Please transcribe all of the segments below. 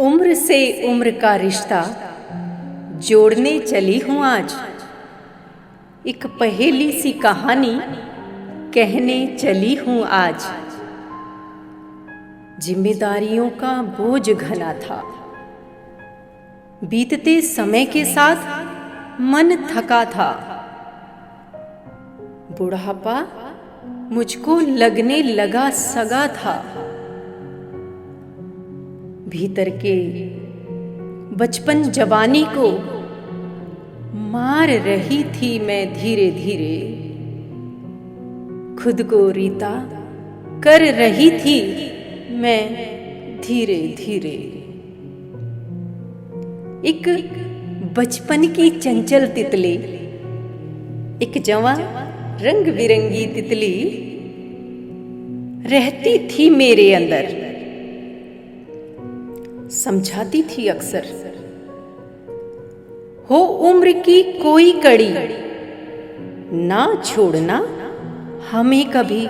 उम्र से उम्र का रिश्ता जोड़ने चली हूँ आज। एक पहेली सी कहानी कहने चली हूँ आज। जिम्मेदारियों का बोझ घना था, बीतते समय के साथ मन थका था। बुढ़ापा मुझको लगने लगा सगा था। भीतर के बचपन जवानी को मार रही थी मैं धीरे धीरे। खुद को रीता कर रही थी मैं धीरे धीरे। एक बचपन की चंचल तितली, एक जवां रंग बिरंगी तितली रहती थी मेरे अंदर। समझाती थी अक्सर, हो उम्र की कोई कड़ी, ना छोड़ना हमें कभी।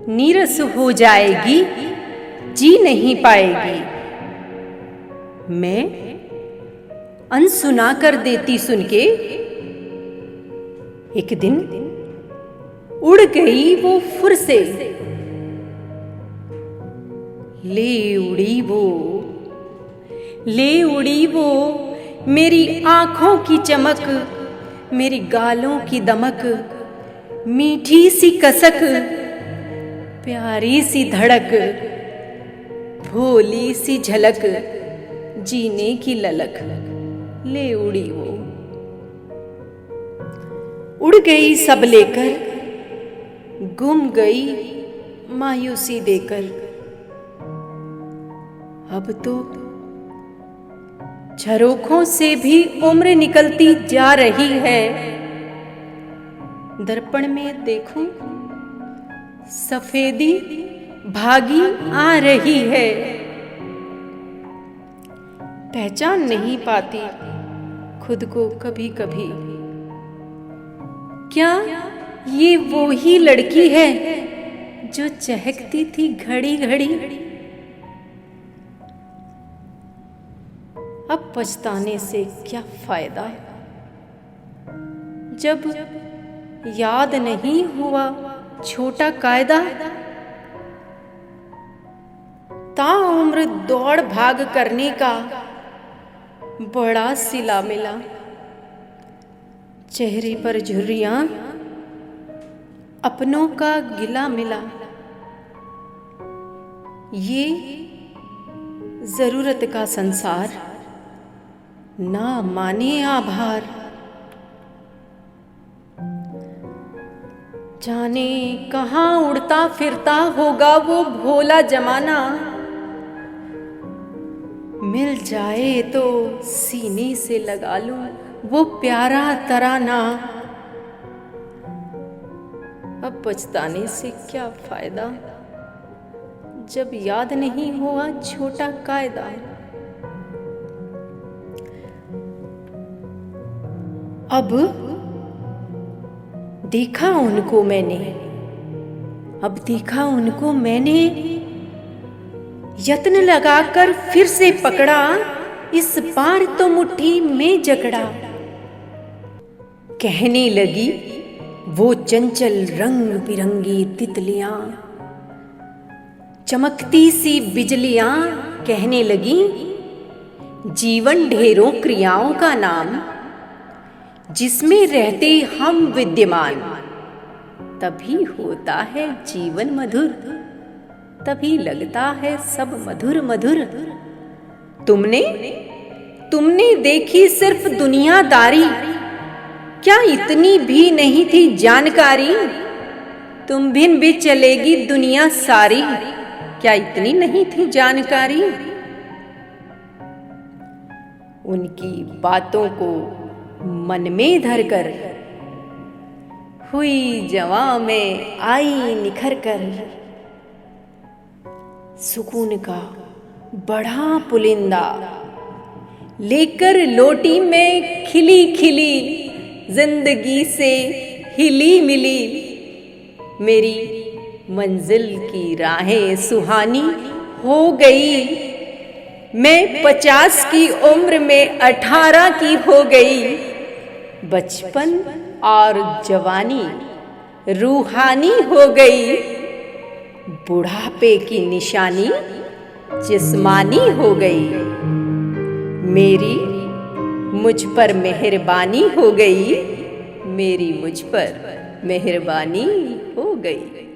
नीरस हो जाएगी, जी नहीं पाएगी। मैं अनसुना कर देती सुन के। एक दिन उड़ गई वो फुर से, ले उड़ी वो मेरी आंखों की चमक, मेरी गालों की दमक, मीठी सी कसक, प्यारी सी धड़क, भोली सी झलक, जीने की ललक। ले उड़ी वो, उड़ गई सब लेकर, गुम गई मायूसी देकर। अब तो झरोखों से भी उम्र निकलती जा रही है। दर्पण में देखूं, सफेदी भागी आ रही है। पहचान नहीं पाती खुद को कभी कभी। क्या ये वो ही लड़की है जो चहकती थी घड़ी घड़ी? अब पछताने से क्या फायदा, जब याद नहीं हुआ छोटा कायदा। ताउम्र दौड़ भाग करने का बड़ा सिला मिला। चेहरे पर झुर्रियां, अपनों का गिला मिला। ये जरूरत का संसार ना माने आभार। जाने कहाँ उड़ता फिरता होगा वो भोला जमाना। मिल जाए तो सीने से लगा लूं वो प्यारा तराना। अब पछताने से क्या फायदा, जब याद नहीं हुआ छोटा कायदा। अब देखा उनको मैंने, अब देखा उनको मैंने, यत्न लगाकर फिर से पकड़ा, इस बार तो मुट्ठी में जकड़ा। कहने लगी वो चंचल रंग बिरंगी तितलियां, चमकती सी बिजलियां। कहने लगी जीवन ढेरों क्रियाओं का नाम, जिसमें रहते हम विद्यमान। तभी होता है जीवन मधुर, तभी लगता है सब मधुर मधुर। तुमने देखी सिर्फ दुनियादारी, क्या इतनी भी नहीं थी जानकारी? तुम बिन भी चलेगी दुनिया सारी, क्या इतनी नहीं थी जानकारी? उनकी बातों को मन में धरकर, हुई जवां में आई निखर कर। सुकून का बड़ा पुलिंदा लेकर लौटी में खिली खिली, जिंदगी से हिली मिली। मेरी मंजिल की राहें सुहानी हो गई, मैं 50 की उम्र में 18 की हो गई। बचपन और जवानी रूहानी हो गई। बुढ़ापे की निशानी जिस्मानी हो गई। मेरी मुझ पर मेहरबानी हो गई। मेरी मुझ पर मेहरबानी हो गई।